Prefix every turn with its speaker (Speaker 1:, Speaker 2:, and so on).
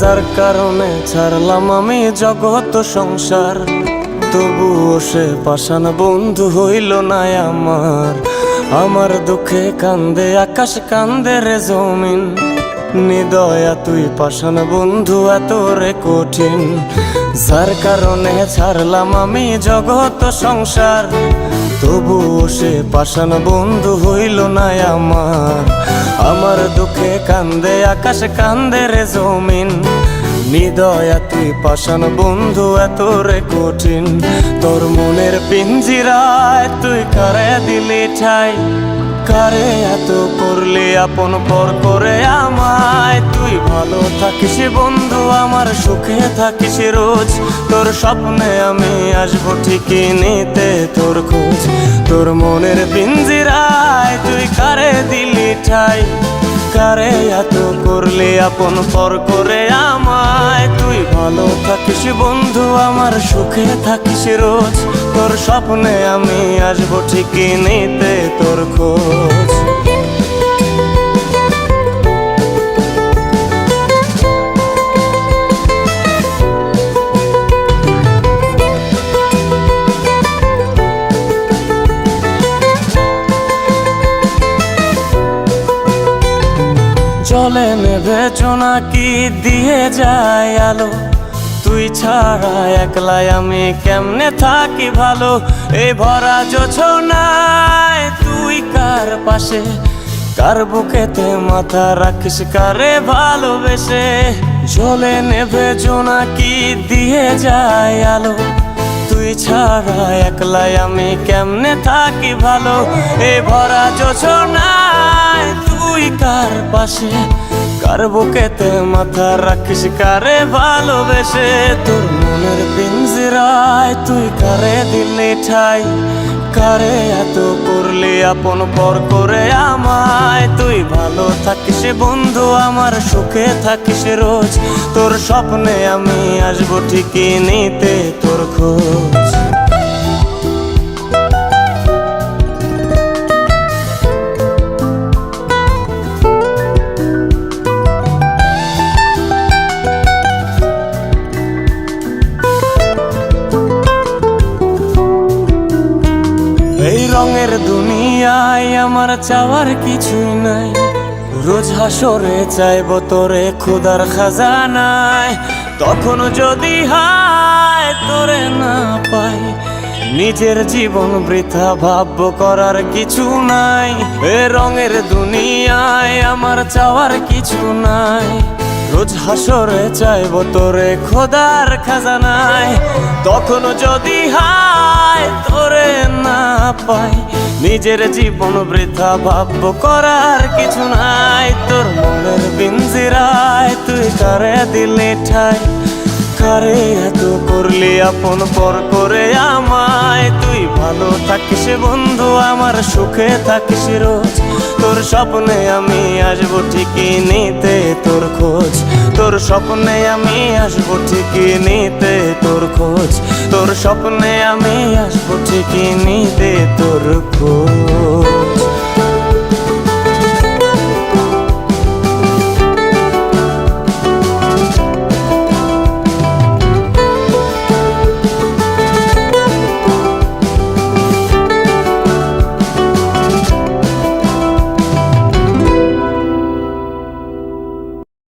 Speaker 1: যার কারণে ছাড়লাম আমি জগৎ সংসার, তবুও সে পাষাণ বন্ধু হইল না আমার। আমার দুঃখে কান্দে আকাশ, কান্দে রে জমিন, নিদয়া তুই পাষাণ বন্ধু এত রে কঠিন। যার কারণে ছাড়লাম আমি জগৎ সংসার, তবুও সে পাষাণ বন্ধু হইল না আমার। আমার দুঃখে কান্দে আকাশ, কান্দে রে জমিন, নিদয়া তুই পাষাণ বন্ধু এত রে কঠিন। তোর মনের পিঞ্জিরায় তুই কারে দিলি ঠাই, কারে এত করলি আপন পর করে আমায়। তুই ভালো থাকিস বন্ধু আমার, সুখে থাকিস রোজ, তোর স্বপ্নে আমি আসবো ঠিকই নিতে তোর খোঁজ। তোর মনের পিঞ্জিরায় তুই কারে দিলি ঠাই, কারে এত করলি আপন পর করে আমায়। তুই ভালো থাকিস বন্ধু আমার, সুখে থাকিস রোজ, তোর স্বপ্নে আমি আসবো ঠিকই নিতে তোর খোঁজ। জলে নেবে জোনাকি দিয়ে যায় আলো, তুই ছাড়া একলাই আমি কেমনে থাকি ভালো। এই ভরা জোছনায় তুই কার পাশে, কার বুকেতে মাথা রাখিস কারে ভালোবেসে। জলে নেবে জোনাকি দিয়ে যায় আলো, তুই ছাড়া একলাই আমি কেমনে থাকি ভালো। এই ভরা জোছনায় তুই কার পাশে, কার বুকেতে মাথা রাখিস কারে ভালোবেসে। তোর মনের পিঞ্জিরায় তুই কারে দিলি ঠাই, কারে এত করলি আপন পর করে আমায়। তুই ভালো থাকিস বন্ধু আমার, সুখে থাকিস রোজ, তোর স্বপ্নে আমি আসবো ঠিকই নিতে তোর খোঁজ। এই রঙের দুনিয়ায় আমার চাওয়ার কিছুই নাই, রোজ হাসরে চাইব তোরে ক্ষুধার খাজানায়। তখন যদি হায় তোরে না পাই, নিজের জীবন বৃথা ভাবব করার কিছু নাই। এ রঙের দুনিয়ায় আমার চাওয়ার কিছু নাই, রোজ হাসরে চাইব তোরে খোদার খাজানায়। তখন যদি হায় তোরে না পাই, নিজের জীবন বৃথা ভাবব করার কিছু নাই। তোর মনের পিঞ্জিরায় তুই কারে দিলি ঠাই, কারে এত করলি আপন পর করে আমায়। তুই ভালো থাকিস বন্ধু আমার, সুখে থাকিস রোজ, তোর স্বপ্নে আমি আসবো ঠিকই নিতে তোর খোঁজ। তোর স্বপ্নে আমি আসবো ঠিকই নিতে তোর খোঁজ, তোর স্বপ্নে আমি আসবো ঠিকই নিতে তোর খোঁজ।